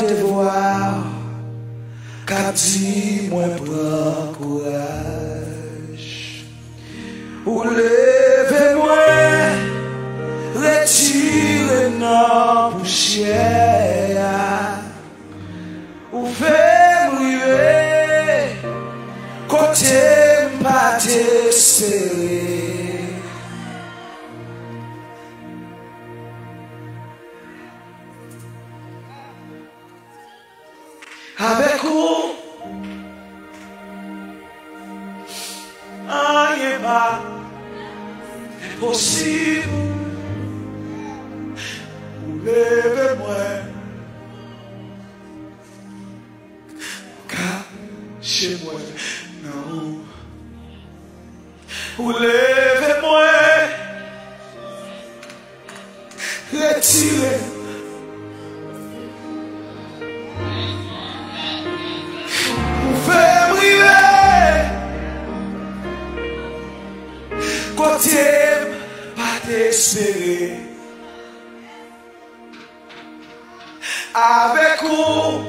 devoir qu'a dit moi prends courage ou levez-moi retire nos poussières ou fait brûler côté pas t'espérer. Avec vous, rien pas possible. Levez-moi, cachez-moi, non. Levez-moi, retirez. Côté pas t'espérer. Avec vous,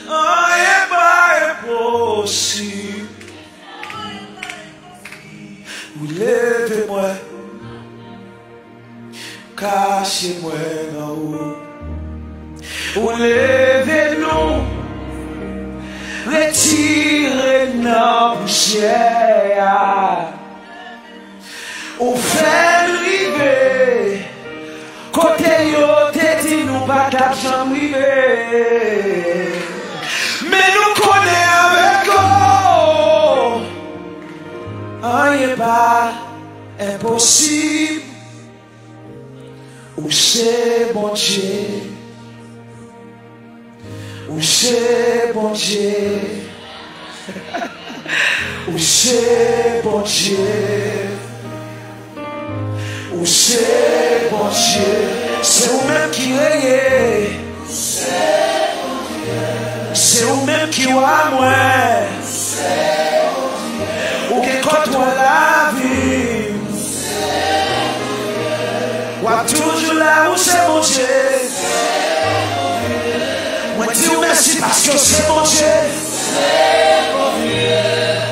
rien pas impossible. Vous levez-moi, cachez-moi dans vous. Vous levez-nous, retirez nos poussières. Ou fait river, côté yo t'es nous pas ta chambre river. Mais nous connaissons avec vous, rien pas impossible. Ou c'est bon Dieu, ou c'est bon Dieu, ou c'est bon Dieu. Ou c'est bon Dieu, c'est vous-même qui règne. C'est vous-même qui va moi. Ou qui contre la vie. Ou toujours là où c'est mon Dieu. Moi dis merci parce que c'est mon Dieu.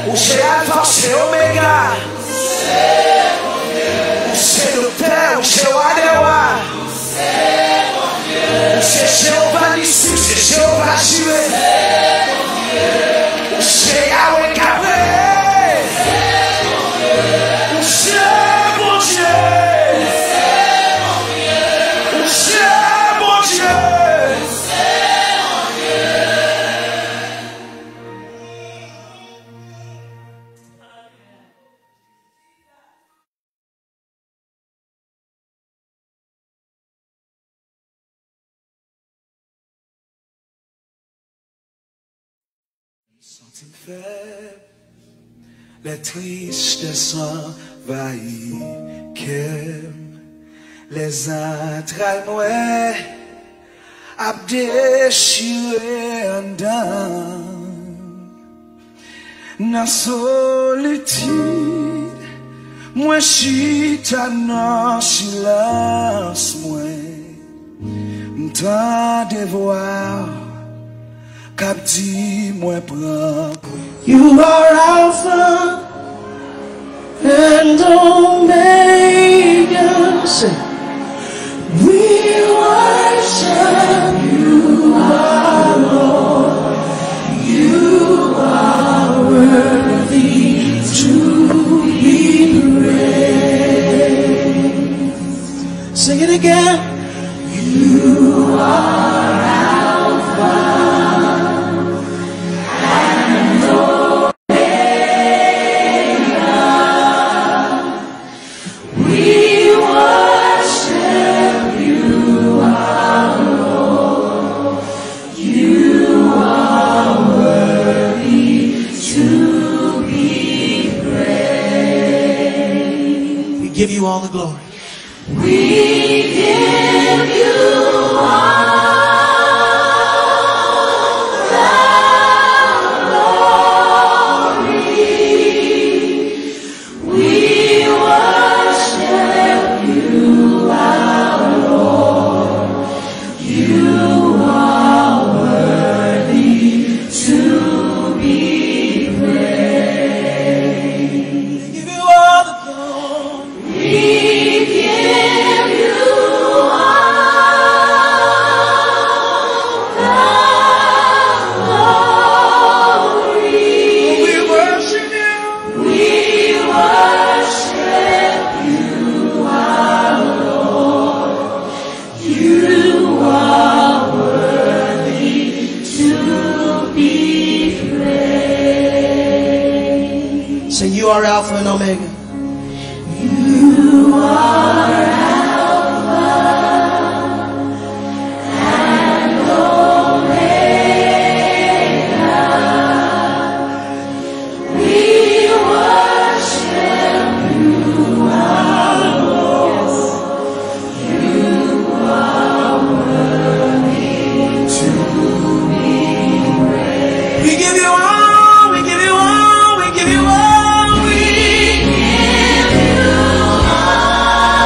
Ou c'est Alpha, c'est Oméga. C'est le Père, c'est Wadewa. C'est Jéhovah Nissi, c'est Jéhovah Jireh. C'est Yahweh Gabriel. C'est mon Dieu. C'est mon Dieu. Sont-ils faibles, les tristesses envahissent, les entrailles noires à déchirer en dedans. Dans la solitude, moi chita dans silence, moi m'tend de voir. Cap dit moi prends. You are Alpha and Omega. Say, we worship you, our Lord. You are worthy to be praised. Sing it again. You are Alpha. Give you all the glory. We give you all the glory. We worship you, our Lord. You are Alpha and Omega. You are Alpha and Omega. We worship you, our Lord. You are worthy to be praised. We give you all, we give you all, we give you all. We give you all.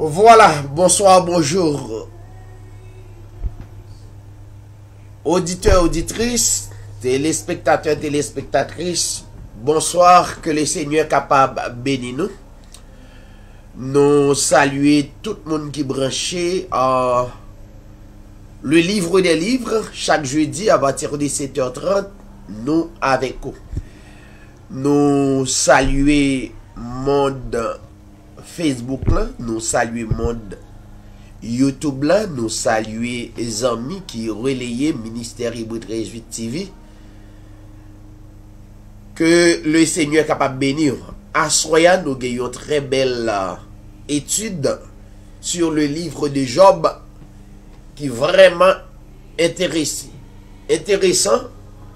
Voilà, bonsoir, bonjour. Auditeurs, auditrices, téléspectateurs, téléspectatrices, bonsoir, que le Seigneur est capable de bénir nous. Nous saluer tout le monde qui est branché à le livre des livres, chaque jeudi à partir de 7h30, nous avec vous. Nous saluer monde Facebook là, nous saluer monde YouTube là, nous saluer les amis qui relayaient Ministère Hébreu 13 TV. Que le Seigneur est capable de bénir. À Soya, nous avons une très belle étude sur le livre de Job qui est vraiment intéressant,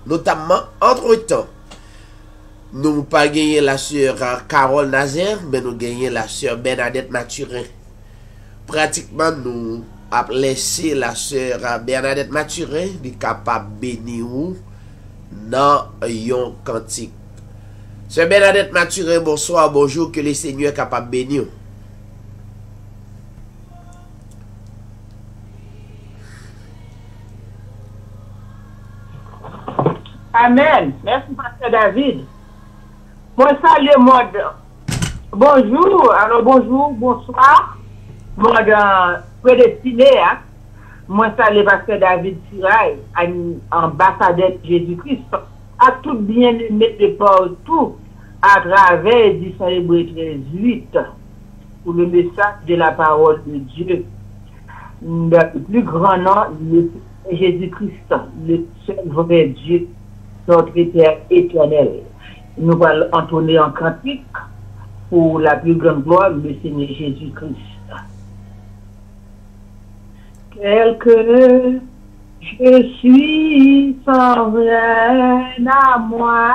notamment entre-temps. Nous n'avons pas gagné la sœur Carole Nazaire, mais nous avons gagné la sœur Bernadette Mathurin. Pratiquement, nous avons laissé la sœur Bernadette Mathurin capable de bénir dans un cantique. Sœur Bernadette Mathurin, bonsoir, bonjour, que le Seigneur est capable de bénir. Amen. Merci, Pasteur David. Moi, salut, mode. Bonjour, alors bonjour, bonsoir. Mode prédestiné, hein. Moi, salut, Pasteur David Tiraille, ambassadeur de Jésus-Christ, à tout bien-aimé de partout, à travers du Hébreu 13:8, pour le message de la parole de Dieu. Le plus grand nom, Jésus-Christ, le seul vrai Dieu, notre Père éternel. Nous allons entonner en cantique pour la plus grande gloire du Seigneur Jésus-Christ. Tel que je suis sans rien à moi,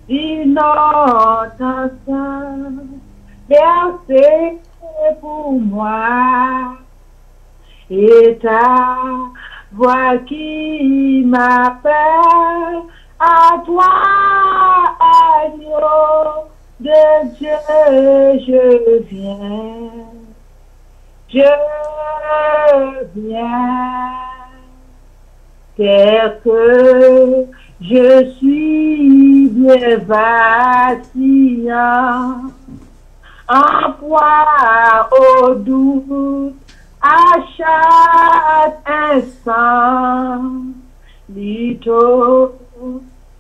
innocent, versé pour moi, et ta voix qui m'appelle à toi, agneau de Dieu, je viens. Je viens, tel que je suis bien vacillant, en proie au doute à chaque instant, lito,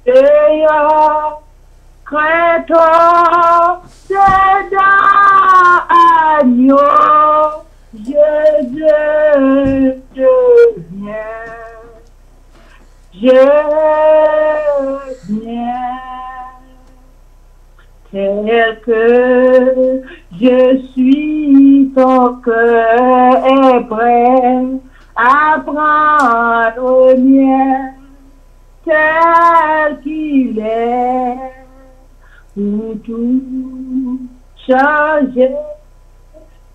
dehors, crains-toi, c'est dans agneau. Je viens, tel que je suis, ton cœur est prêt à prendre le mien, tel qu'il est, pour tout changer.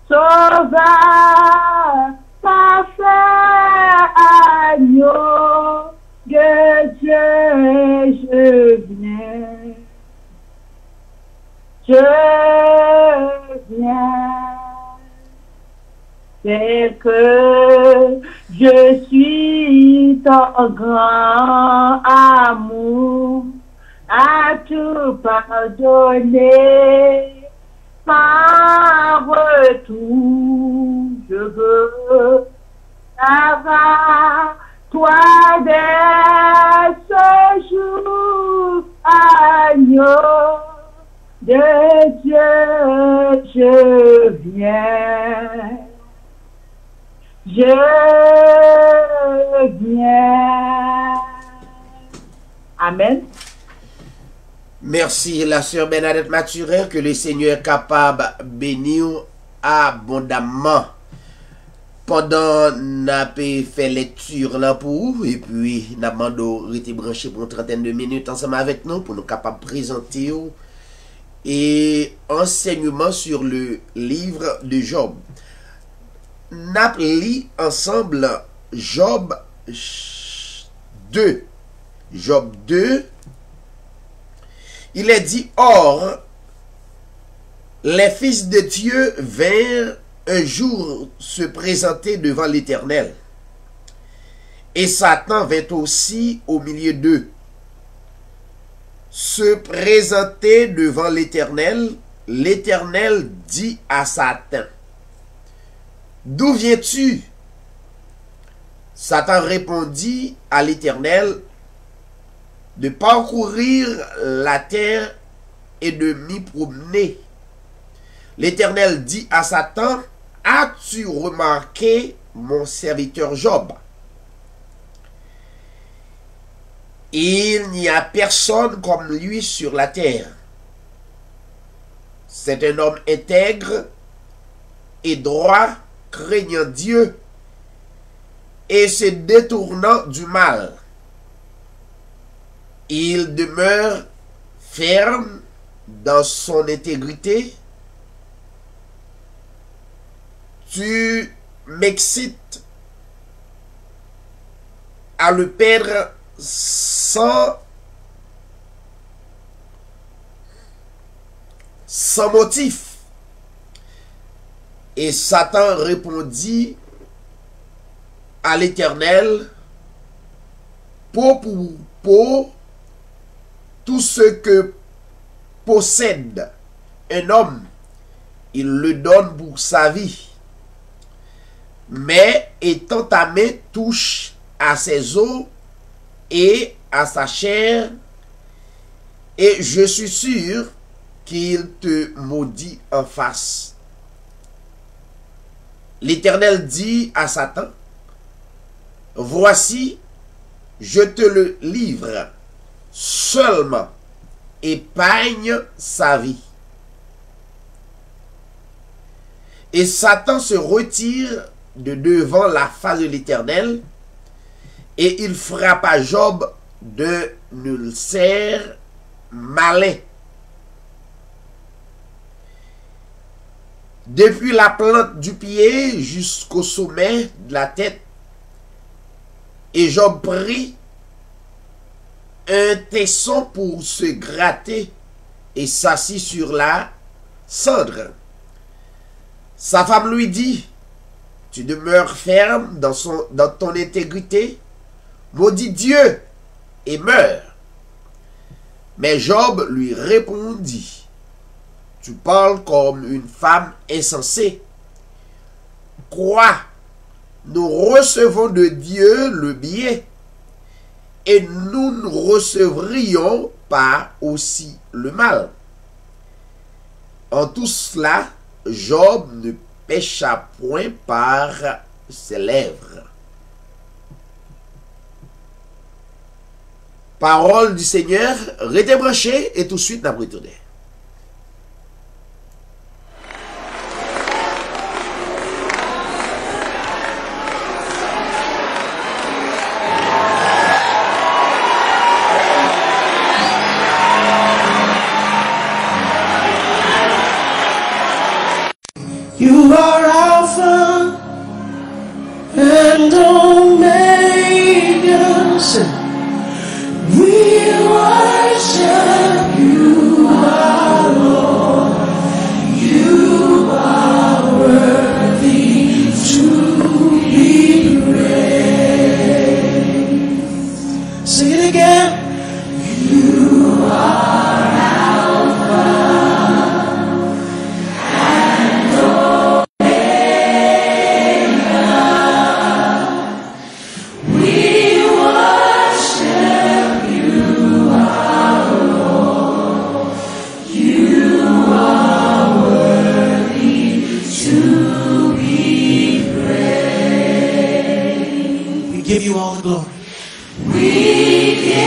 Sauveur, parfait agneau de Dieu, je viens. Je viens, tel que je suis, ton grand amour à tout pardonner. Par retour, je veux avoir toi dès ce jour, agneau de Dieu, je viens. Je viens. Amen. Merci, la sœur Bernadette Mathurin, que le Seigneur est capable de bénir abondamment. Pendant n'a fait lecture là pour vous, et puis n'a été branché pour une trentaine de minutes ensemble avec nous pour nous capables de présenter et enseignement sur le livre de Job. N'a lu ensemble Job 2. Job 2. Il est dit, or, les fils de Dieu vinrent un jour se présenter devant l'Éternel. Et Satan vint aussi au milieu d'eux. Se présenter devant l'Éternel, l'Éternel dit à Satan, « D'où viens-tu » Satan répondit à l'Éternel, « De parcourir la terre et de m'y promener. » L'Éternel dit à Satan, « As-tu remarqué mon serviteur Job? Il n'y a personne comme lui sur la terre. C'est un homme intègre et droit, craignant Dieu et se détournant du mal. Il demeure ferme dans son intégrité. Tu m'excites à le perdre sans motif. » Et Satan répondit à l'Éternel, « Pour tout ce que possède un homme, il le donne pour sa vie. Mais étant ta main touche à ses os et à sa chair, et je suis sûr qu'il te maudit en face. » L'Éternel dit à Satan, « Voici, je te le livre, seulement épargne sa vie. » Et Satan se retire de devant la face de l'Éternel, et il frappa Job d'un ulcère malin. Depuis la plante du pied jusqu'au sommet de la tête, et Job prit un tesson pour se gratter et s'assit sur la cendre. Sa femme lui dit, « Tu demeures ferme dans ton intégrité, maudit Dieu et meurs. » Mais Job lui répondit, « Tu parles comme une femme insensée. Quoi? Nous recevons de Dieu le bien, et nous ne recevrions pas aussi le mal. » En tout cela, Job ne pécha point par ses lèvres. Parole du Seigneur, restez branchés et tout de suite nous retournons. You are Alpha and Omega. Say, we worship you, our Lord. You are worthy to be praised. Sing it again. You are Alpha and Omega. We worship you, our Lord. You are worthy to be praised. We give you all the glory. We give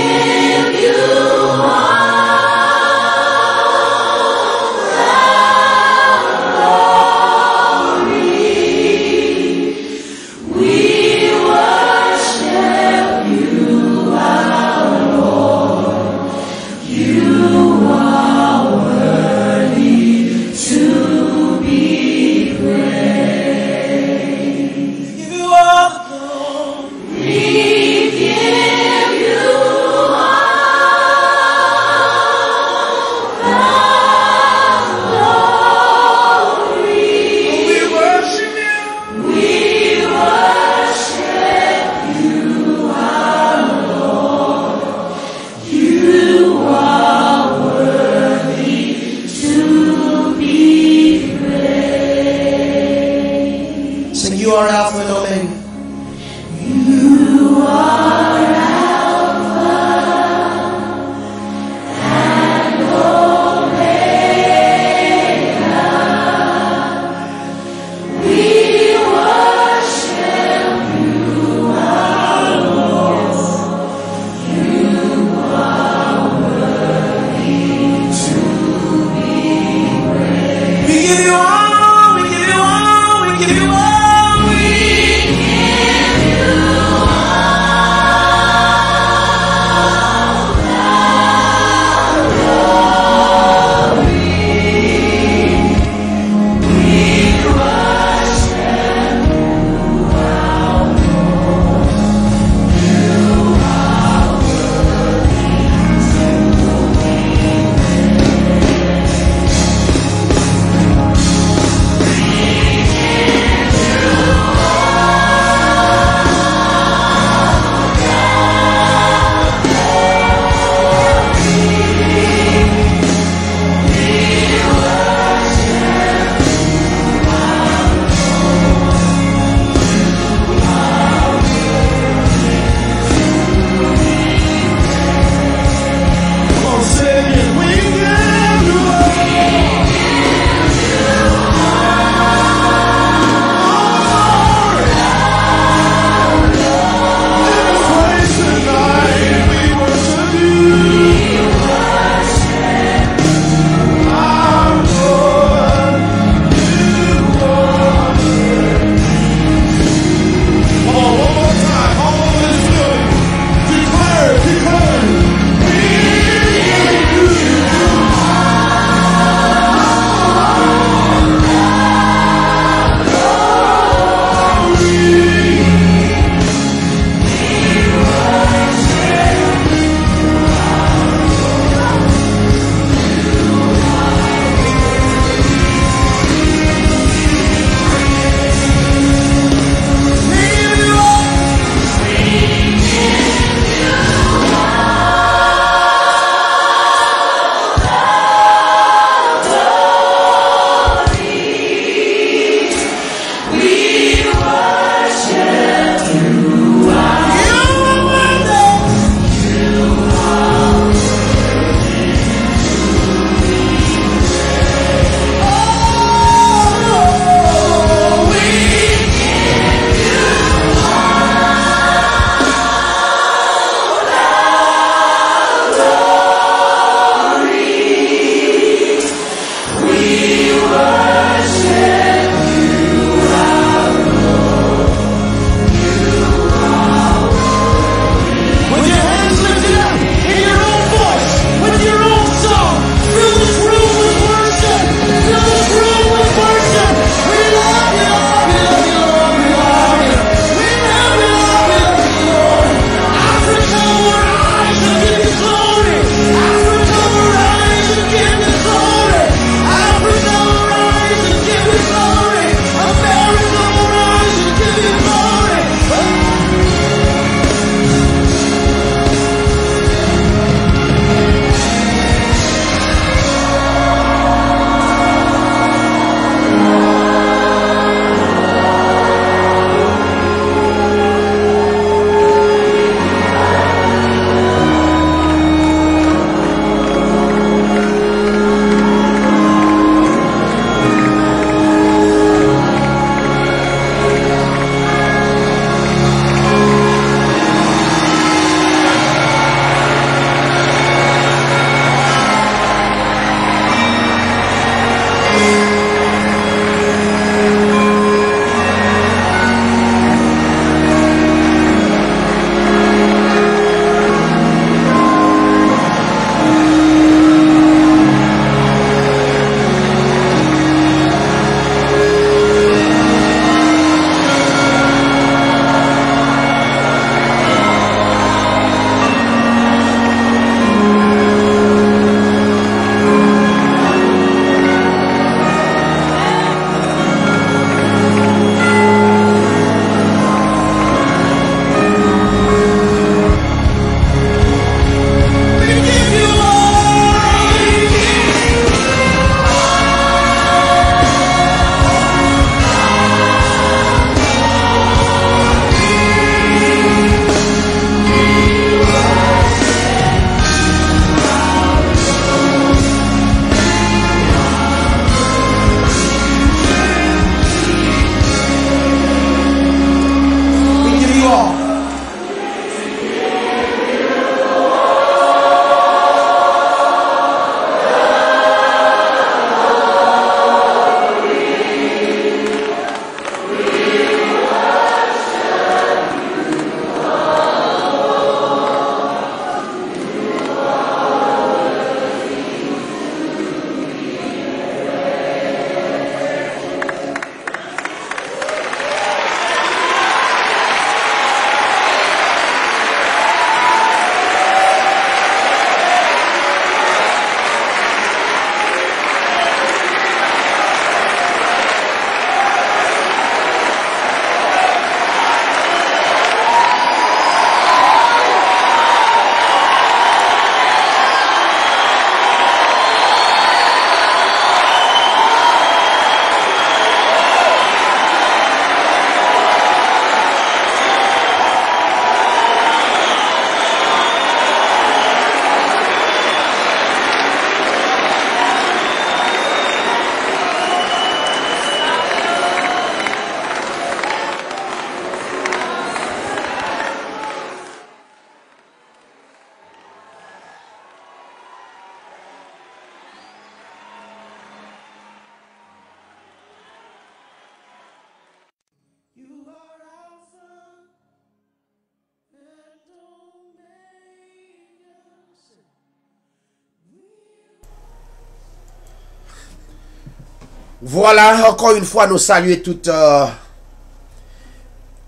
Voilà, encore une fois, nous saluons toutes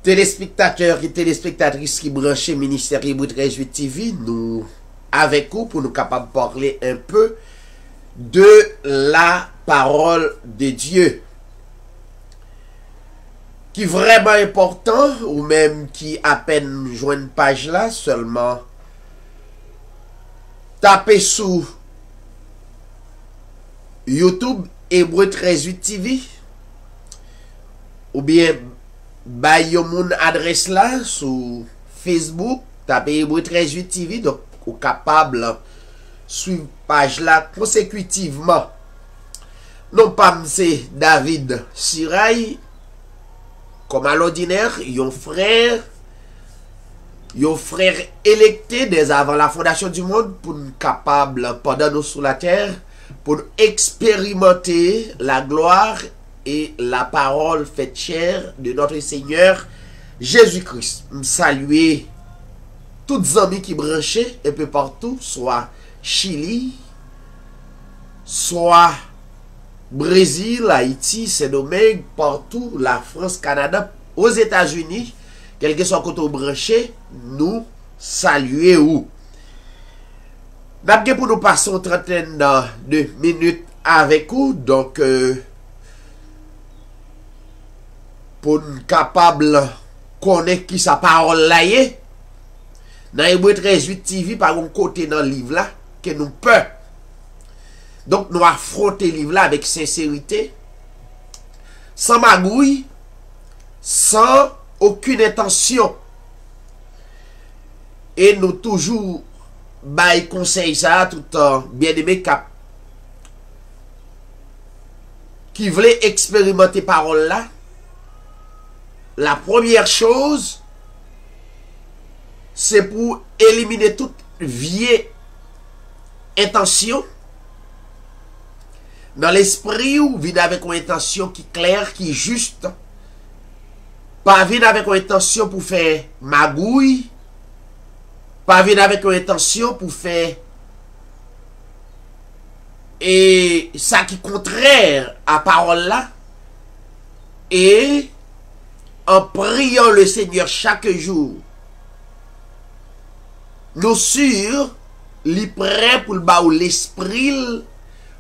téléspectateurs et téléspectatrices qui branchent Ministère Hébreu 13 TV. Nous, avec vous, pour nous capables de parler un peu de la parole de Dieu. Qui est vraiment important, ou même qui à peine joint une page là, seulement tapez sous YouTube Hébreu 13 TV, ou bien bay mon adresse là sur Facebook, tapez Hébreu 13 TV, donc vous capable suivre page là consécutivement. Non pas c'est David Sirail, comme à l'ordinaire, yon frère électé dès avant la fondation du monde pour nous capable pendant nous sur la terre pour expérimenter la gloire et la parole faite chair de notre Seigneur Jésus-Christ. Saluer toutes les amis qui branchaient un peu partout, soit Chili, soit Brésil, Haïti, Saint-Domingue, partout, la France, Canada, aux États-Unis, quel que soit côté branché, nous saluons. D'abord pour nous passer une trentaine de minutes avec vous, donc pour nous capable connaître qui sa parole là est, dans Hébreu 13 TV, par un côté dans le livre là, que nous peut. Donc nous affronter le livre là avec sincérité, sans magouille, sans aucune intention. Et nous toujours bail conseil ça tout bien aimé cap qui voulait expérimenter parole là. La première chose, c'est pour éliminer toute vieille intention dans l'esprit ou vide avec une intention qui est claire, qui est juste. Pas vide avec une intention pour faire magouille. Pas vide avec une intention pour faire et ça qui est contraire à parole là. Et en priant le Seigneur chaque jour, nous sûrs, li prêt pour le bas l'esprit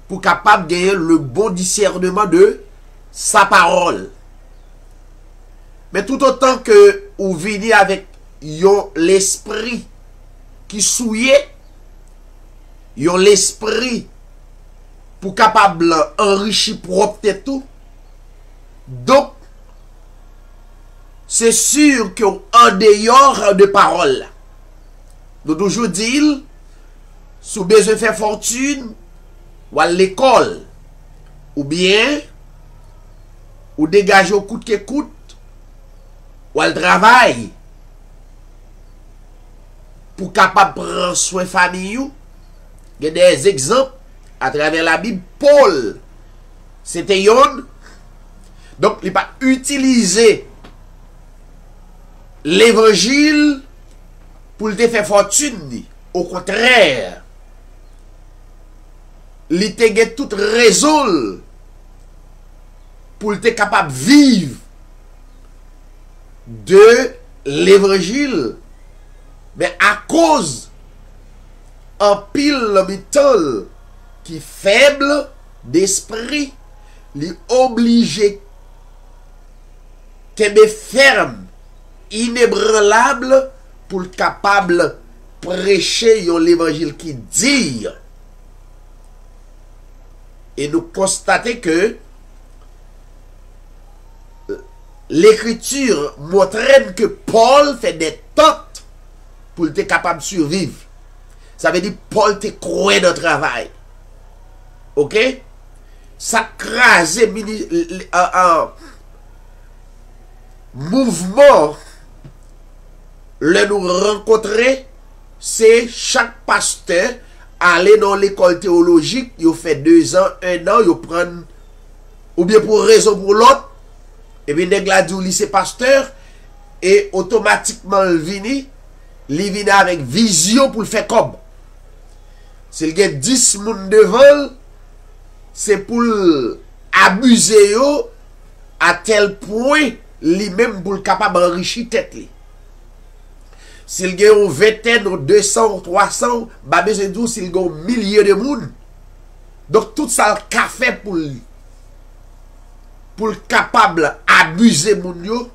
pour capable de gagner le bon discernement de sa parole. Mais tout autant que vous venez avec l'esprit qui souillé, l'esprit pour capable enrichir propre tout. Donc, c'est sûr qu'en dehors de parole, nous toujours dire, sous besoin de faire fortune, ou à l'école, ou bien, ou dégager au coûte que coûte, ou à le travail, pour capable prendre soin de famille. Il y a des exemples à travers la Bible. Paul, c'était yon. Donc, il n'a pas utilisé l'évangile pour te faire fortune. Au contraire, il te get toute raison pour te capable de vivre de l'évangile. Mais à cause en pile métal qui est faible d'esprit, il est obligé qu'elle ferme, inébranlable, pour le capable prêcher l'évangile qui dit. Et nous constatons que l'écriture montre que Paul fait des tentes pour être capable de survivre. Ça veut dire Paul te croit dans le travail. Ok? Ça crase un mouvement. Le nous rencontrer, c'est chaque pasteur aller dans l'école théologique, il fait 2 ans, 1 an, il prend, ou bien pour raison pour l'autre, et bien nèg la dit lycée pasteur, et automatiquement il vient avec vision pour le faire comme. S'il y a 10 moun devant, c'est pour abusé yo à tel point lui-même pour le capable d'enrichir tête li. S'il y a une vingtaine, 200, 300, bah besoin de s'il y a un millier de monde. Donc tout ça le café pour le capable abuser moun yo,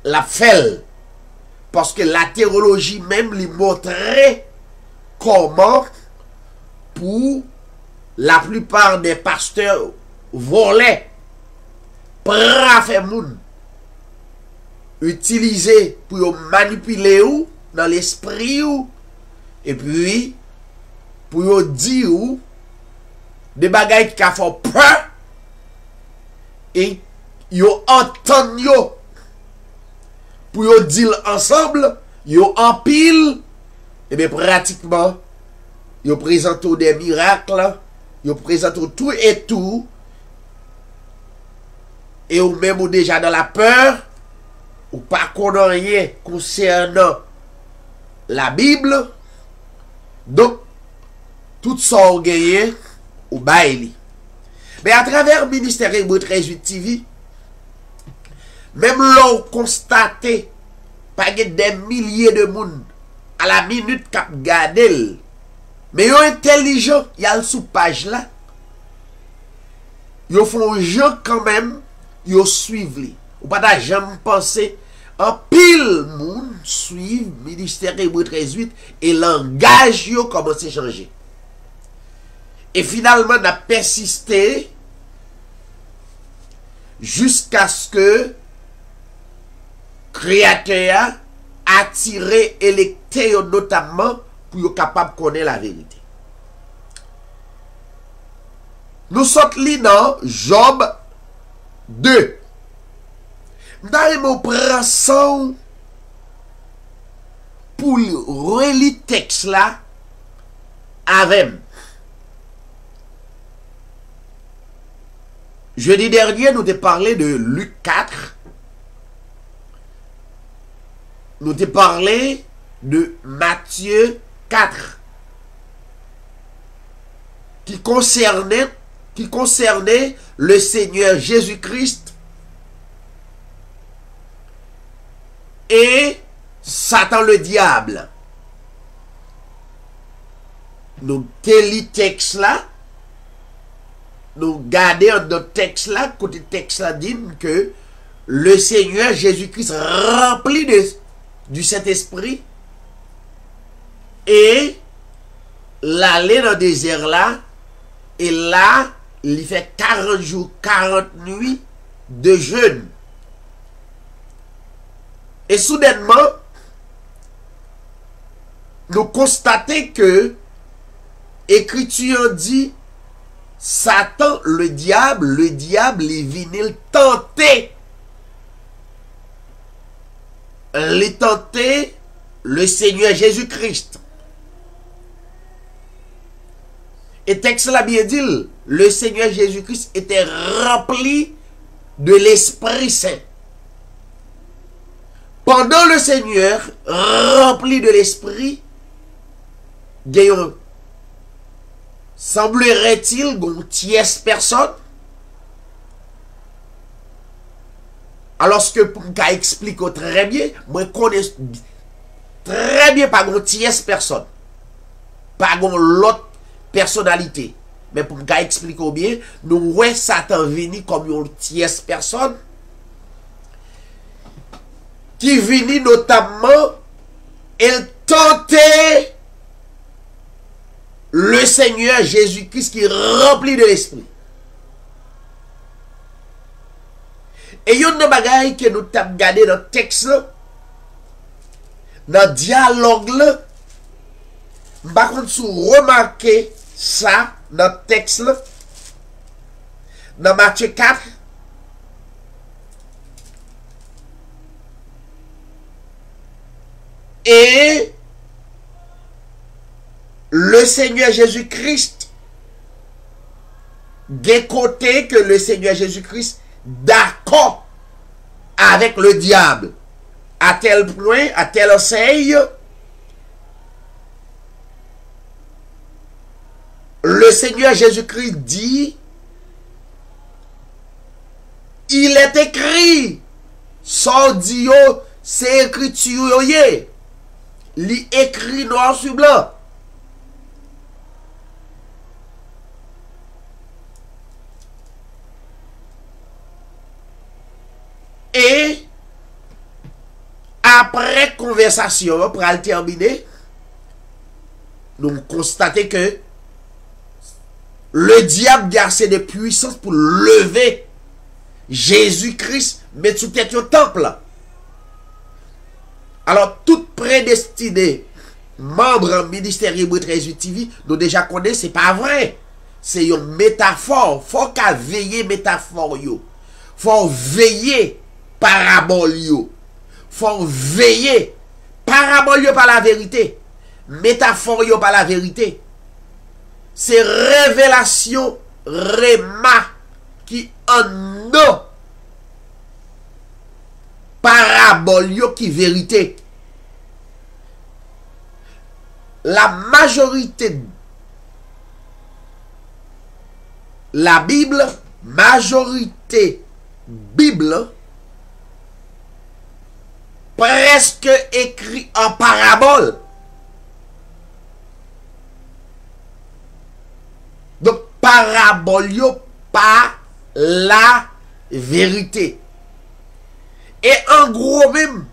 la fait. Parce que la théologie même lui montrait comment pour la plupart des pasteurs volaient, prafé moun, utiliser pour manipuler ou dans l'esprit ou, et puis pour dire ou des bagailles qui font peur et yo entend yo pour yo dire ensemble, yo en pile, et bien pratiquement yo présente des miracles, yo présente tout et tout, et ou même ou déjà dans la peur, ou pas connaît rien concernant la Bible, donc tout ça ou gagné ou baili. Mais à travers Ministère Hébreu 13 TV, même l'on constaté pas des milliers de monde à la minute cap gadel, mais yon intelligent, y a le sous page là, yon font gens quand même, yon suivent li. Ou pas jamais penser en pile monde suivre Ministère Hébreu 13 et langage yo commence à changer. Et finalement n'a persisté jusqu'à ce que créateur a attiré électé notamment pour être capable de connaître la vérité. Nous sommes là dans Job 2. Nous prenons ça pour relire le texte là avec. Jeudi dernier, nous avons parlé de Luc 4. Nous avons parlé de Matthieu 4. Qui concernait le Seigneur Jésus-Christ et Satan le diable. Nous avons texte là. Nous gardons notre texte là, côté texte là dit que le Seigneur Jésus-Christ rempli du Saint-Esprit et l'aller dans le désert là, et là, il fait 40 jours, 40 nuits de jeûne. Et soudainement, nous constatons que Écriture dit Satan, le diable est venu tenter. Il tenté le Seigneur Jésus-Christ. Et texte là bien dit, le Seigneur Jésus-Christ était rempli de l'Esprit Saint. Pendant le Seigneur, rempli de l'Esprit, semblerait-il qu'on tierce personne. Alors que pour me expliquer très bien, moi connais très bien pas qu'on tierce personne. Pas qu'on l'autre personnalité. Mais pour me expliquer bien, nous voyons Satan venir comme une tierce personne qui venait notamment elle tentait le Seigneur Jésus-Christ qui est rempli de l'Esprit. Et il y a une bagaille que nous avons regardé dans le texte, dans le dialogue, par contre, si vous remarquez ça dans le texte, dans Matthieu 4, et le Seigneur Jésus-Christ, des côtés que le Seigneur Jésus-Christ d'accord avec le diable, à tel point, à tel enseigne, le Seigneur Jésus-Christ dit il est écrit. Sordio, c'est écriture yé. Li écrit noir sur blanc. Et après conversation, pour le terminer, nous constatons que le diable a assez de puissance pour lever Jésus-Christ, mettre sous tête au temple. Alors, tout prédestiné, membre en ministère Hébreu 13 TV, nous déjà connaissons, c'est pas vrai. C'est une métaphore. Faut qu'à veiller métaphore yo. Faut veiller parabole yo. Faut veiller parabole yo par la vérité. Métaphore yo par la vérité. C'est révélation réma qui en nous. Parabole yo qui vérité. La majorité, la Bible, majorité Bible, presque écrit en parabole. Donc, parabole yo pas la vérité. Et en gros même,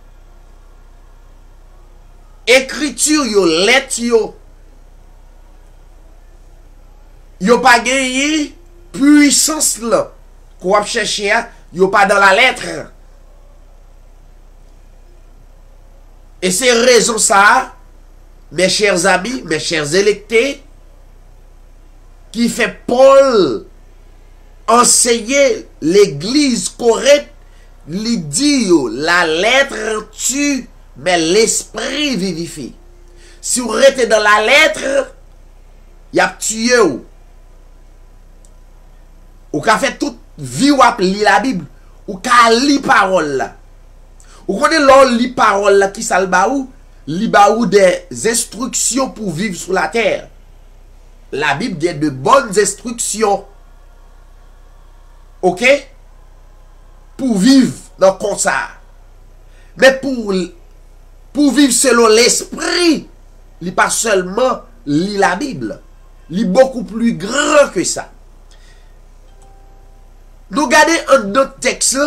écriture yo, lettre yo pas gagné puissance là qu'on chercher, yo pas dans la lettre. Et c'est raison ça, mes chers amis, mes chers électés, qui fait Paul enseigner l'église correcte, lui dit la lettre tue, mais l'esprit vivifie. Si vous restez dans la lettre, il y a tué ou. Ou qu'a fait toute vie ou a li la Bible, ou qu'a li parole là. Ou connaît l'on li parole là qui salba ou, li ba ou des instructions pour vivre sur la terre. La Bible a de bonnes instructions. OK? Pour vivre dans comme ça. Mais pour vivre selon l'esprit, il n'est pas seulement lit la Bible. Il est beaucoup plus grand que ça. Nous regardons un autre texte.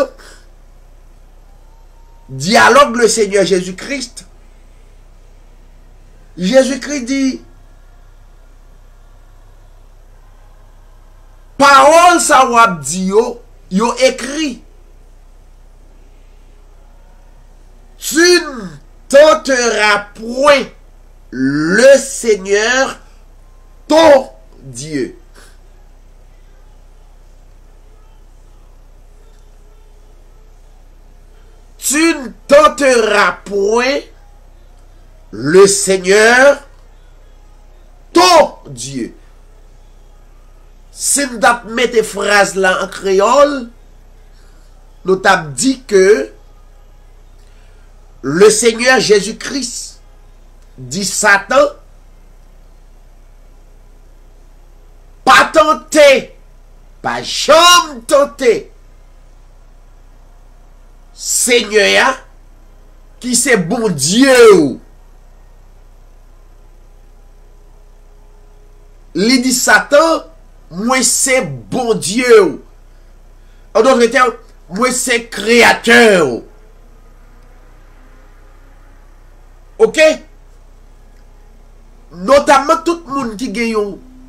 Dialogue le Seigneur Jésus-Christ. Jésus-Christ dit, parole sa wap di yo écrit. Tu ne tenteras point le Seigneur ton Dieu. Tu ne tenteras point le Seigneur ton Dieu. Si nous mettons phrase là en créole, nous t'avons dit que le Seigneur Jésus-Christ dit Satan, pas tenté, pas jamais tenté, Seigneur, qui c'est bon Dieu. Il dit Satan, moi c'est bon Dieu. En d'autres termes, moi c'est créateur. OK? Notamment tout le monde qui gagne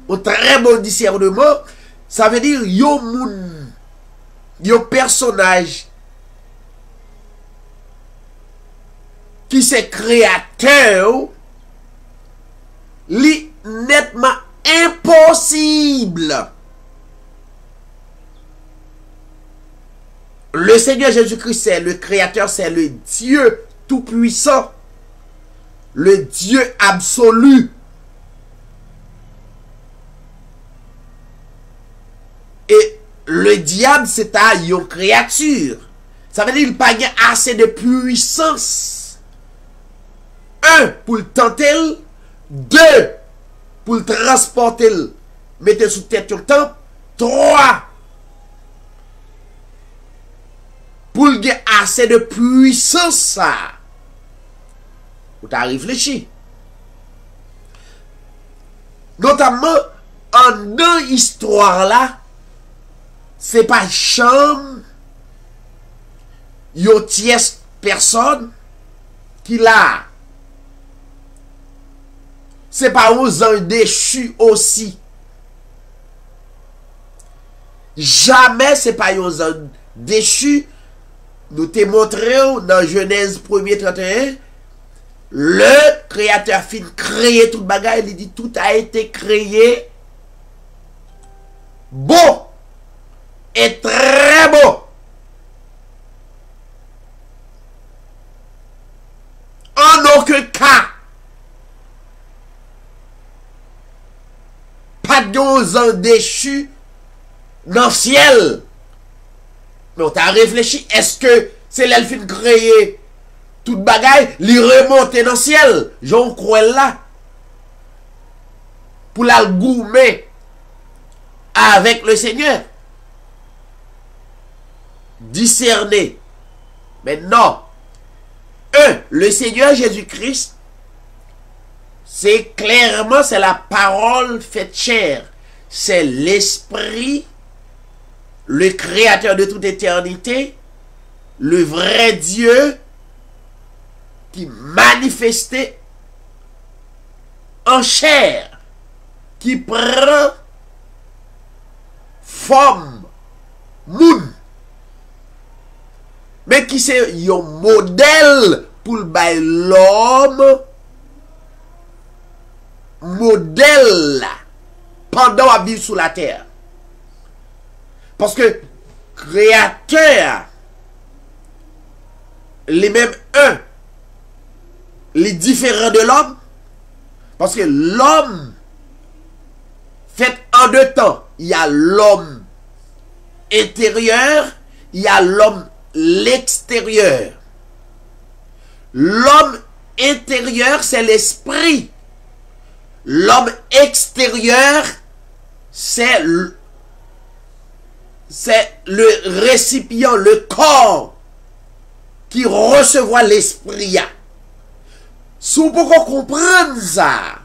un très bon discernement, ça veut dire yo moun, yo personnage qui c'est créateur, li nettement impossible. Le Seigneur Jésus-Christ, c'est le créateur, c'est le Dieu tout-puissant, le Dieu absolu. Et le diable, c'est une créature. Ça veut dire qu'il n'a pas assez de puissance. 1, pour le tenter. 2, pour le transporter. Mettez sous tête tout le temps. 3, pour le gagner assez de puissance ça. Ou t'as réfléchi. Notamment, en dans histoire là, c'est pas chambre, yo tierce personne qui l'a. C'est pas aux anges déchus aussi. Jamais c'est pas aux anges déchus. Nous te montrons dans Genèse 1er 31. Le créateur fin créer tout bagaille, il dit tout a été créé beau et très beau. En aucun cas, pas de déchus dans le ciel. Mais on t'a réfléchi, est-ce que c'est l'elfine créé toute bagaille, li remonte dans le ciel? J'en crois là. Pour la goumer avec le Seigneur. Discerner. Mais non. Le Seigneur Jésus-Christ, c'est clairement, c'est la parole faite chair. C'est l'Esprit, le Créateur de toute éternité, le vrai Dieu qui manifestait en chair, qui prend forme, moun, mais qui c'est un modèle pour le bail l'homme, modèle pendant à vivre sur la terre. Parce que créateur, les mêmes les différents de l'homme, parce que l'homme fait en deux temps. Il y a l'homme intérieur, il y a l'homme l'extérieur. L'homme intérieur, c'est l'esprit. L'homme extérieur, c'est le récipient, le corps qui recevoir l'esprit. Si vous pouvez comprendre ça,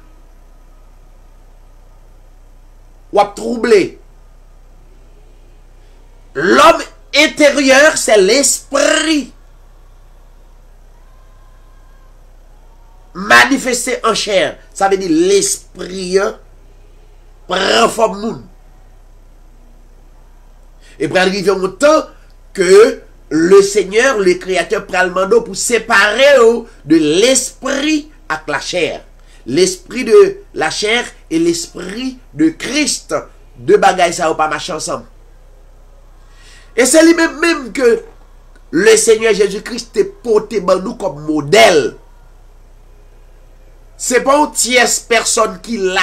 ou à troubler. L'homme intérieur, c'est l'esprit manifesté en chair. Ça veut dire l'esprit prend forme moun. Et pour arriver au temps que le Seigneur, le Créateur, prend le mandat pour séparer de l'esprit avec la chair. L'esprit de la chair et l'esprit de Christ. Deux bagailles, ça va pas marcher ensemble. Et c'est lui-même que le Seigneur Jésus-Christ est porté par nous comme modèle. C'est pas une tierce personne qui l'a,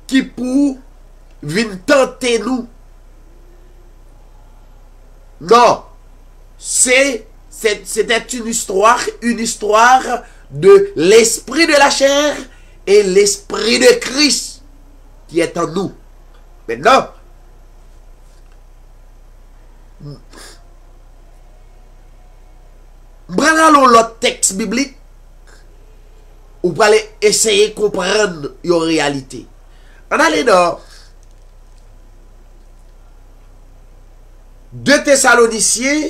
qui pour venir tenter nous. Non. C'était une histoire de l'esprit de la chair et l'esprit de Christ qui est en nous. Maintenant, prenons l'autre texte biblique ou pour aller essayer de comprendre la réalité. On allait dans 2 Thessaloniciens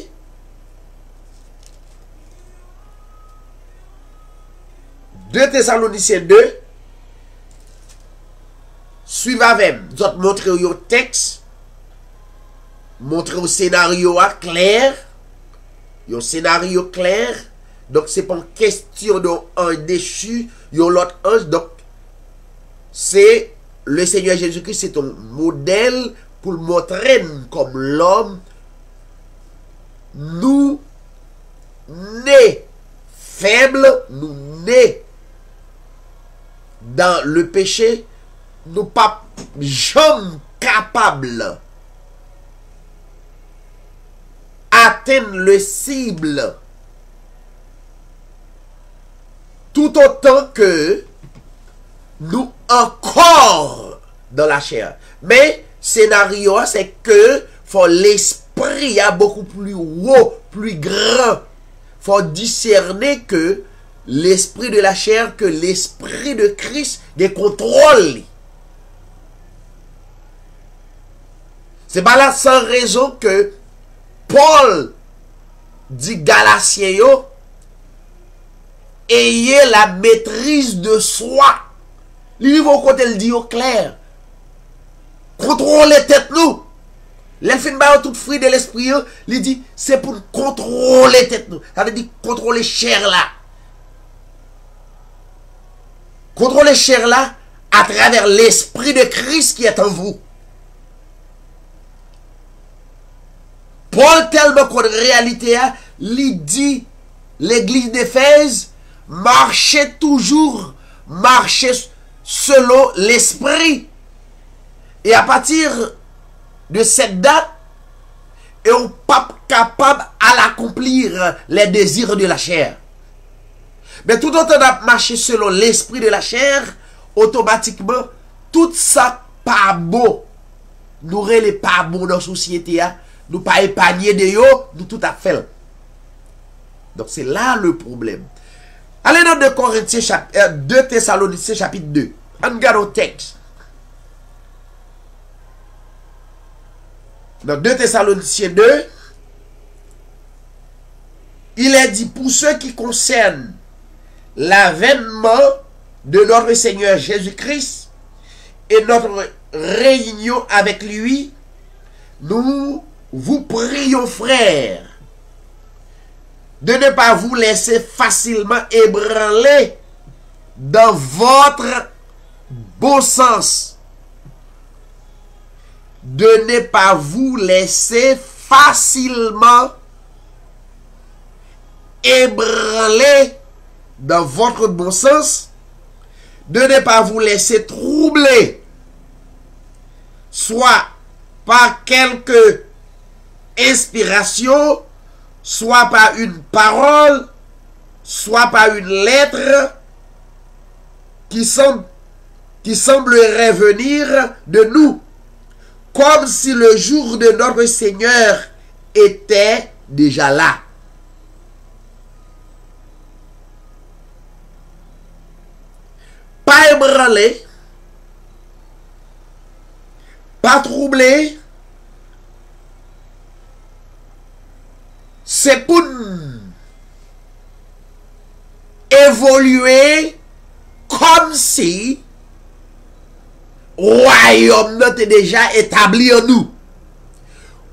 2 Thessaloniciens 2, suivez avec, vous autres montrez au texte, montrez au scénario clair, un scénario clair, donc c'est pas une question d'un déchu, yon l'autre ange, donc c'est le Seigneur Jésus-Christ, c'est un modèle pour le montrer comme l'homme, nous nés faibles, nous nés dans le péché, nous pas jamais capables atteindre le cible tout autant que nous encore dans la chair. Mais scénario c'est que faut l'esprit l'esprit est beaucoup plus haut, plus grand. Faut discerner que l'esprit de la chair, que l'esprit de Christ, des contrôles. C'est pas là sans raison que Paul dit Galatiens yo, ayez la maîtrise de soi. Le niveau côté le dit au clair. Contrôlez tête nous. L'elfin ba tout fruit de l'esprit, il dit c'est pour contrôler tête nous. Ça veut dire contrôler chair là. Contrôler chair là à travers l'esprit de Christ qui est en vous. Paul tellement qu'on réalité il dit l'église d'Éphèse marchez toujours, marchez selon l'esprit. Et à partir de cette date, et on n'est pas capable à l'accomplir les désirs de la chair. Mais tout autant on marché selon l'esprit de la chair, automatiquement, tout ça pas beau. Nous les pas beau dans la société, nous pas épargner de yo, nous tout à fait. Donc c'est là le problème. Allez dans 2 Corinthiens 2 Thessaloniciens chapitre 2. On regarde au texte. Dans 2 Thessaloniciens 2, il est dit pour ce qui concerne l'avènement de notre Seigneur Jésus-Christ et notre réunion avec lui, nous vous prions, frères, de ne pas vous laisser facilement ébranler dans votre bon sens. De ne pas vous laisser facilement ébranler dans votre bon sens, de ne pas vous laisser troubler, soit par quelque inspiration, soit par une parole, soit par une lettre qui semblerait venir de nous, comme si le jour de notre Seigneur était déjà là. Pas ébranlé, pas troublé, c'est pour évoluer comme si royaume était déjà établi en nous.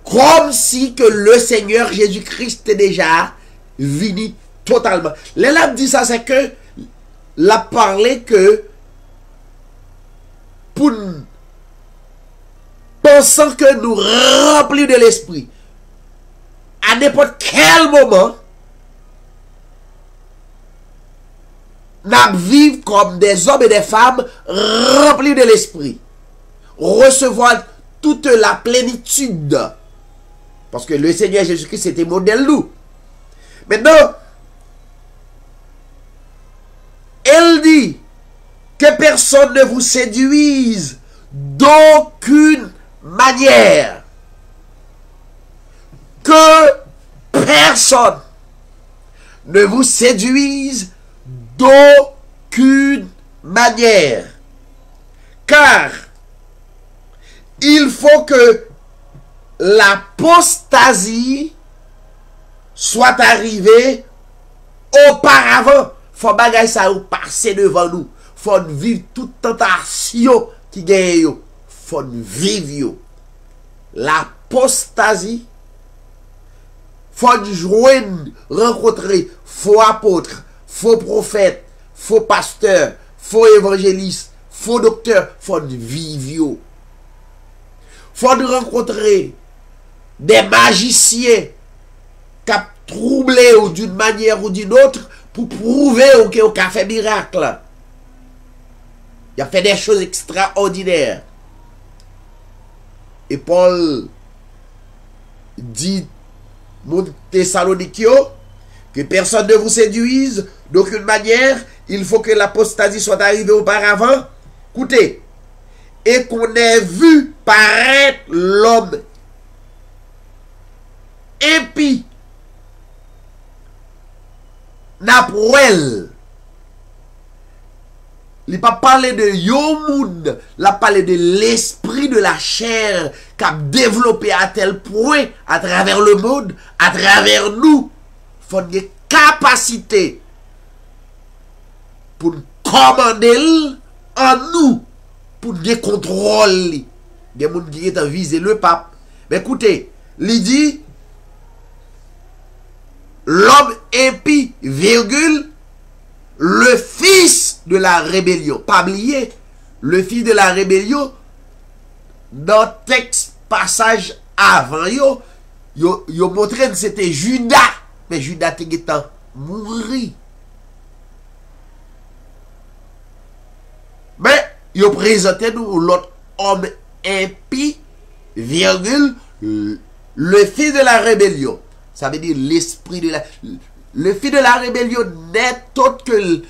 Comme si que le Seigneur Jésus-Christ est déjà venu totalement. L'élève dit ça, c'est que l'a parlé que pour pensant que nous remplis de l'esprit, à n'importe quel moment, nous vivons comme des hommes et des femmes remplis de l'esprit. Recevoir toute la plénitude. Parce que le Seigneur Jésus-Christ c'était modèle nous. Maintenant, elle dit que personne ne vous séduise d'aucune manière. Que personne ne vous séduise d'aucune manière. Car il faut que l'apostasie soit arrivée auparavant. Faut bagay ça ou passer devant nous. Faut vivre toute tentation qui gagne. Faut vivre. L'apostasie. Faut joindre, rencontrer faux apôtres, faux prophètes, faux pasteurs, faux évangélistes, faux docteurs. Faut vivre. Faut rencontrer des magiciens qui ont troublé d'une manière ou d'une autre pour prouver qu'il a fait miracle. Il a fait des choses extraordinaires. Et Paul dit, mon Thessalonikiens, que personne ne vous séduise d'aucune manière, il faut que l'apostasie soit arrivée auparavant. Écoutez, et qu'on ait vu paraître l'homme impie n'a pour elle. Il pas parlé de Yomoun, il a parlé de l'esprit de la chair qui a développé à tel point à travers le monde, à travers nous. Il faut une capacité pour commander en nous, pour nous contrôler. Il y a des gens qui ont visé le pape. Mais écoutez, il dit l'homme impie, virgule, le fils de la rébellion. Pas oublier, le fils de la rébellion, dans le texte passage avant, yo montré que c'était Judas. Mais Judas était mouru. Mais yo présenté nous l'autre homme impie, virgule, le fils de la rébellion. Ça veut dire l'esprit de la... Le fils de la rébellion n'est autre que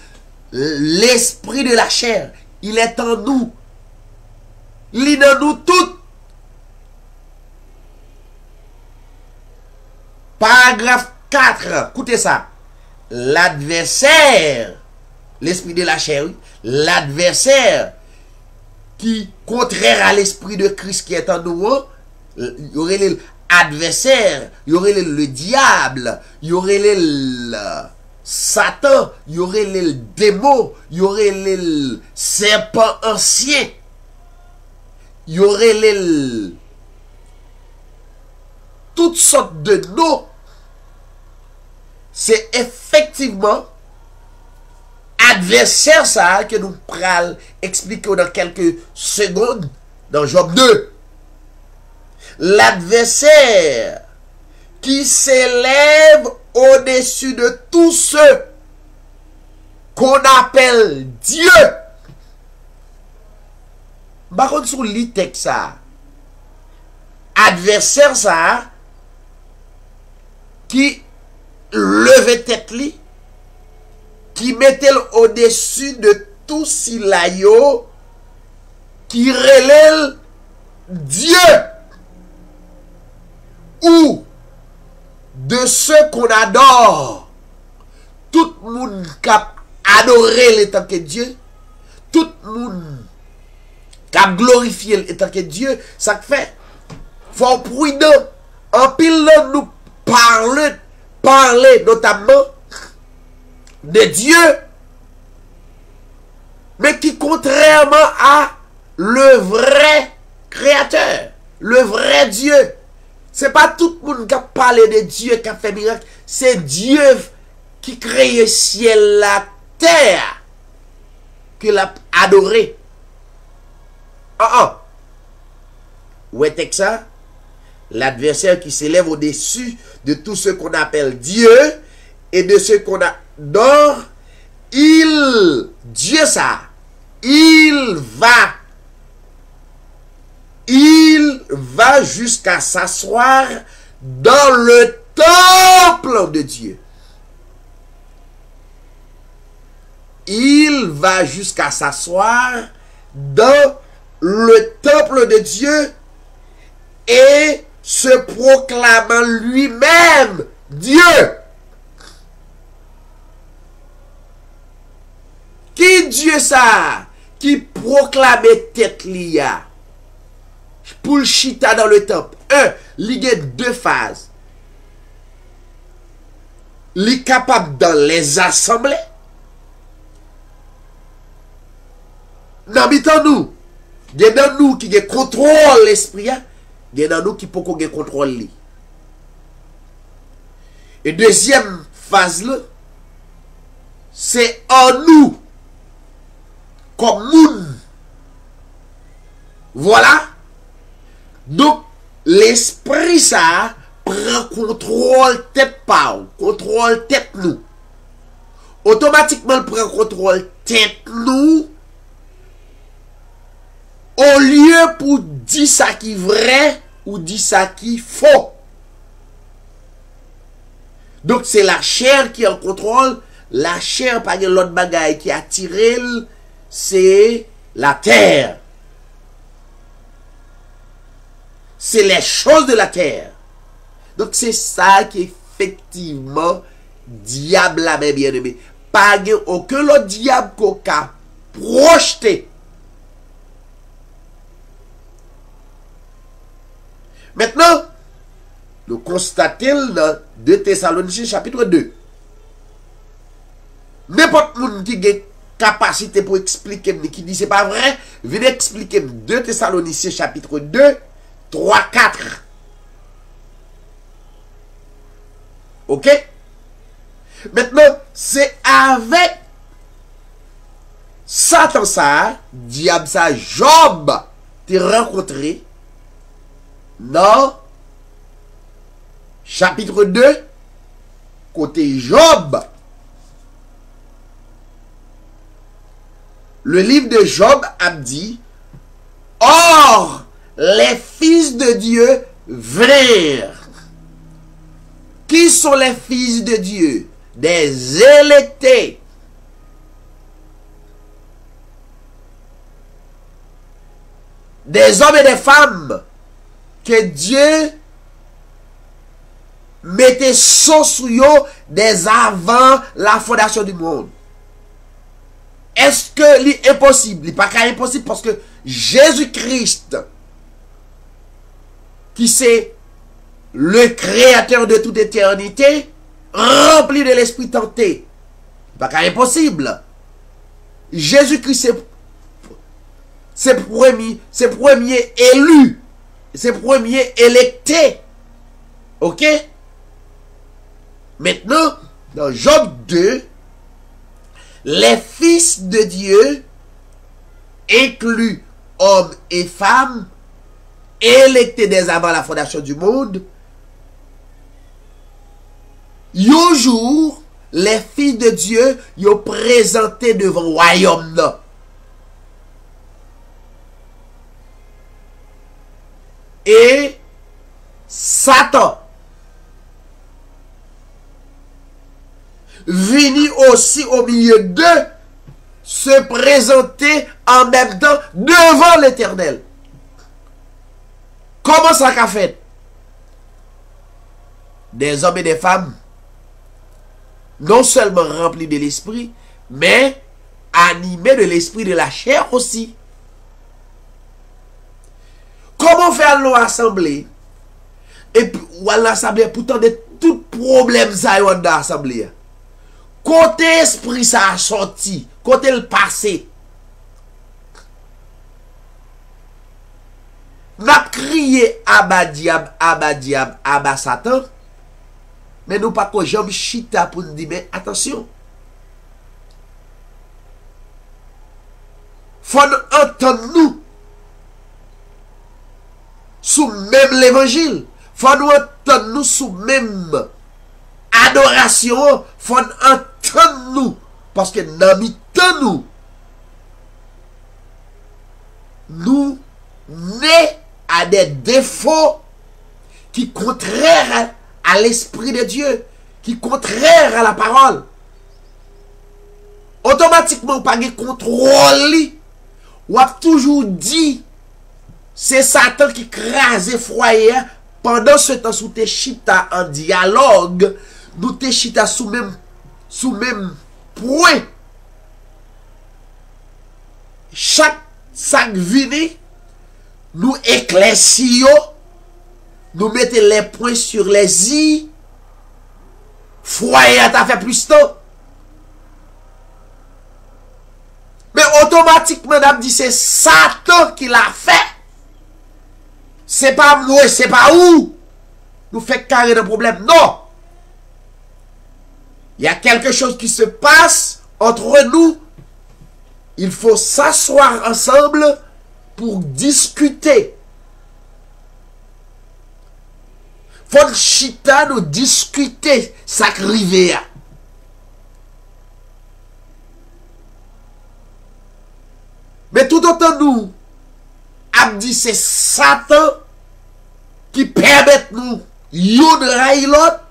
l'esprit de la chair. Il est en nous. Il est en nous tous. Paragraphe 4. Écoutez ça. L'adversaire, l'esprit de la chair, l'adversaire qui, contraire à l'esprit de Christ qui est en nous, il y aurait l'adversaire, il y aurait le diable, il y aurait le Satan, il y aurait le démon, il y aurait le serpent ancien, il y aurait toutes sortes de noms. C'est effectivement adversaire ça que nous pral expliquer dans quelques secondes dans Job 2. L'adversaire qui s'élève au-dessus de tous ceux qu'on appelle Dieu. Par contre, sur le texte ça, adversaire ça, qui levait tête li, qui mettait au-dessus de tout silayo, qui relève Dieu, ou de ceux qu'on adore. Tout le monde qui a adoré le tant que Dieu, tout le monde qui a glorifié le tant que Dieu, ça fait, faut prudent, en pile nous parler notamment de Dieu, mais qui contrairement à le vrai créateur, le vrai Dieu, c'est pas tout le monde qui a parlé de Dieu qui a fait miracle, c'est Dieu qui crée le ciel, la terre, qu'il a adoré. Ouais, c'est ça? L'adversaire qui s'élève au-dessus de tout ce qu'on appelle Dieu et de ce qu'on adore, Dieu ça, il va jusqu'à s'asseoir dans le temple de Dieu. Il va jusqu'à s'asseoir dans le temple de Dieu et se proclamant lui-même Dieu. Qui Dieu ça? Qui proclamait tête lia? Pour le chita dans le temple. Il y a deux phases. Il est capable dans les assemblées. Dans nous, il y a dans nous qui contrôle l'esprit. Il y a dans nous qui peut contrôler. Et deuxième phase là, c'est en nous comme moun. Voilà. Donc l'esprit ça prend contrôle tête par contrôle tête nous. Automatiquement il prend contrôle tête nous. Au lieu pour dire ça qui est vrai ou dire ça qui est faux. Donc c'est la chair qui en contrôle. La chair, pas de l'autre bagaille qui a tiré, c'est la terre. C'est les choses de la terre. Donc c'est ça qui effectivement diable la même bien-aimé. Pas aucun autre diable qu'on a projeté. Maintenant, nous constatons dans 2 Thessaloniciens chapitre 2. N'importe qui a capacité pour expliquer, qui dit c'est pas vrai, venez expliquer 2 Thessaloniciens chapitre 2, 3, 4. Ok? Maintenant, c'est avec Satan ça, diable ça, Job, t'es rencontré dans chapitre 2, côté Job. Le livre de Job a dit, or, les fils de Dieu vinrent. Qui sont les fils de Dieu? Des électés. Des hommes et des femmes que Dieu mettait sous eux dès avant la fondation du monde. Est-ce que c'est impossible? Il n'est pas impossible parce que Jésus-Christ, qui c'est le créateur de toute éternité, rempli de l'esprit tenté, c'est pas impossible. Jésus-Christ c'est premier élu, c'est premier électé. Ok? Maintenant, dans Job 2, les fils de Dieu, inclus hommes et femmes, électés dès avant la fondation du monde, un jour, les fils de Dieu sont présentés devant le royaume là. Et Satan venu aussi au milieu d'eux se présenter en même temps devant l'Éternel. Comment ça qu'a fait? Des hommes et des femmes non seulement remplis de l'esprit, mais animés de l'esprit de la chair aussi. Comment faire l'assemblée? Et puis, ou à l'assemblée, pourtant de tout problème ça y a dans l'assemblée. Côté esprit ça a sorti, côté le passé. N'a crié Abba diable, Abba Satan. Mais nous pas que j'aime chita pour nous dire, mais attention. Faut nous entendre nous. Sous même l'évangile. Faut nous entendre nous sous même adoration. Faut nous entendre nous. Parce que dans mi-temps nous nés à des défauts qui contraires à l'esprit de Dieu, qui contraire à la parole. Automatiquement, pas de contrôle. Ou a toujours dit, c'est Satan qui crase foyer. Pendant ce temps, sous tes chita en dialogue, nous te chita sous même point. Chaque sac vini, nous éclaircions, nous mettons les points sur les i. Foyer t'a fait plus tôt. Mais automatiquement, on dit c'est Satan qui l'a fait. C'est pas moi, c'est pas où. Nous fait carré de problème. Non. Il y a quelque chose qui se passe entre nous. Il faut s'asseoir ensemble pour discuter. Faut chita nous discuter ça rivière. Mais tout autant nous a dit c'est Satan qui permet nous yon ray l'autre.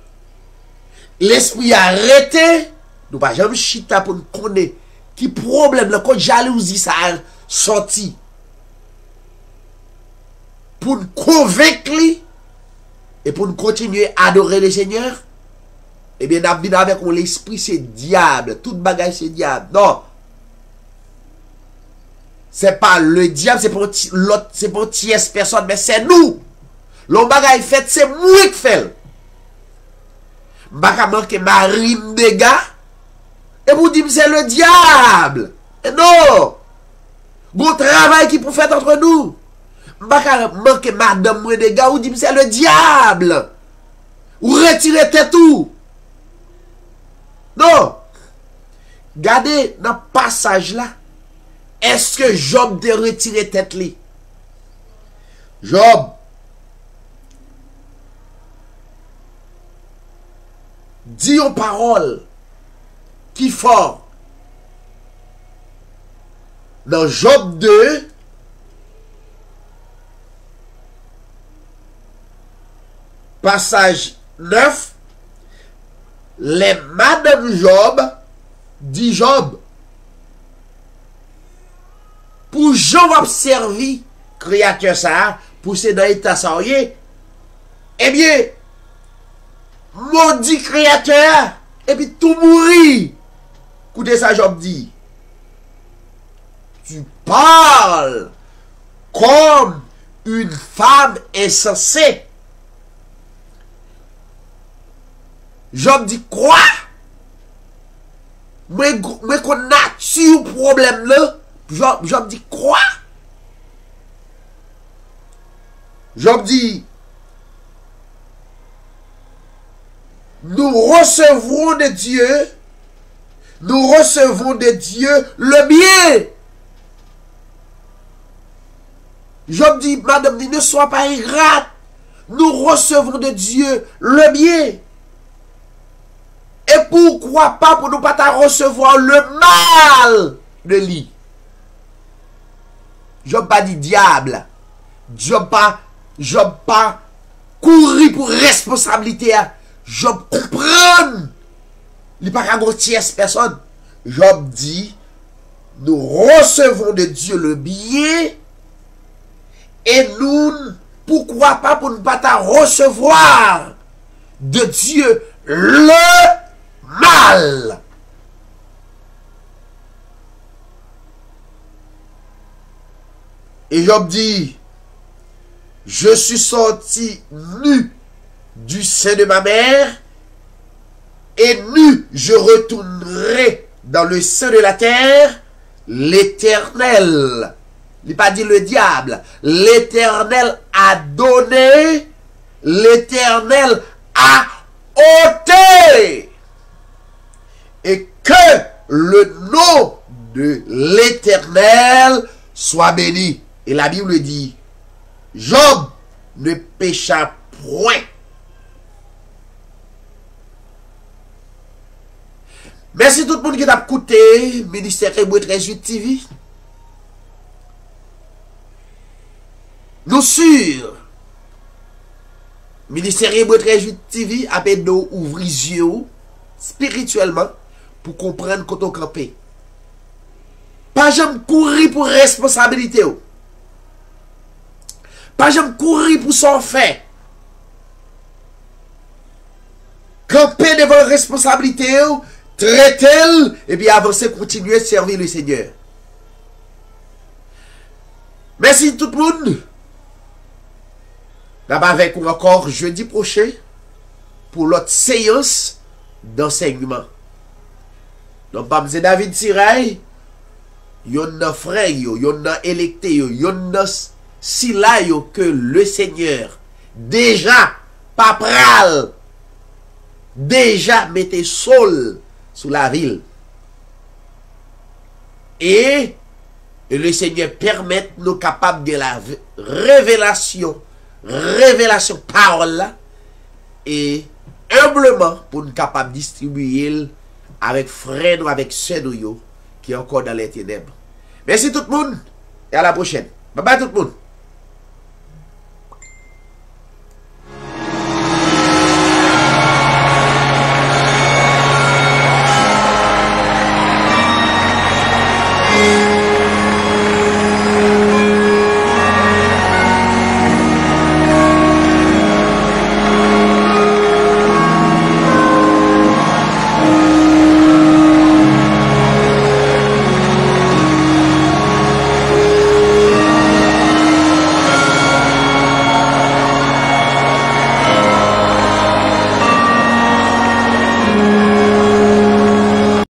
L'esprit arrêté. Nous pas jamais chita pour nous connaître qui problème là quand jalousie ça a sorti. Pour nous convaincre et pour nous continuer à adorer le Seigneur, eh bien, nous avons avec l'esprit, c'est diable. Tout bagage, c'est diable. Non. C'est pas le diable, c'est pour l'autre, c'est pour tierce personne, mais c'est nous. L'on bagage fait, c'est moi qui fait. M'baka manque ma rime de gars, et vous dites c'est le diable. Et non. Bon travail qui pour faire entre nous. M'baka manque madame moi de gars, vous dites c'est le diable. Ou retirez tout. Non. Regardez dans le passage là. Est-ce que Job te retiré tête li? Job dit une parole qui fort. Dans Job 2, passage 9, les madame Job dit Job, pour Job observer créateur ça, pour c'est dans l'état ça, eh bien, maudit créateur, et puis tout mourir. Écoutez ça, Job dit. Tu parles comme une femme insensée. Job dit quoi? Moi qu'on nature problème là. Job dit quoi? Job dit nous recevrons de Dieu le bien. Job dit, madame dit, ne sois pas ingrate. Nous recevons de Dieu le bien. Et pourquoi pas pour nous pas recevoir le mal de lui? Job pas dit diable. Job pas courir pour responsabilité. Job comprend. Il n'est pas qu'à grossir personne. Job dit, nous recevons de Dieu le bien. Et nous, pourquoi pas pour ne pas recevoir de Dieu le mal? Et Job dit, je suis sorti nu du sein de ma mère, et nu je retournerai dans le sein de la terre. L'Éternel, il n'a pas dit le diable, l'Éternel a donné, l'Éternel a ôté, et que le nom de l'Éternel soit béni. Et la Bible dit, Job ne pécha point. Merci tout le monde qui a écouté Ministère Hébreu 13 TV. Nous sur Ministère Hébreu 13 TV a fait nous ouvrir les yeux spirituellement pour comprendre quand on campé. Pas jamais courir pour responsabilité. Pas jamais courir pour son fait. Camper devant responsabilité, traiter et puis avancer, continuer à servir le Seigneur. Merci tout le monde. D'abord avec vous encore jeudi prochain pour l'autre séance d'enseignement. Donc, c'est David Siray, yon a frère, yon a électé, yon a si là que le Seigneur déjà pas pral, déjà mettez sol sous la ville. Et le Seigneur permet nous capables de la révélation parole là, et humblement pour nous capables de distribuer avec frères ou avec sœurs qui est encore dans les ténèbres. Merci tout le monde et à la prochaine. Bye bye tout le monde.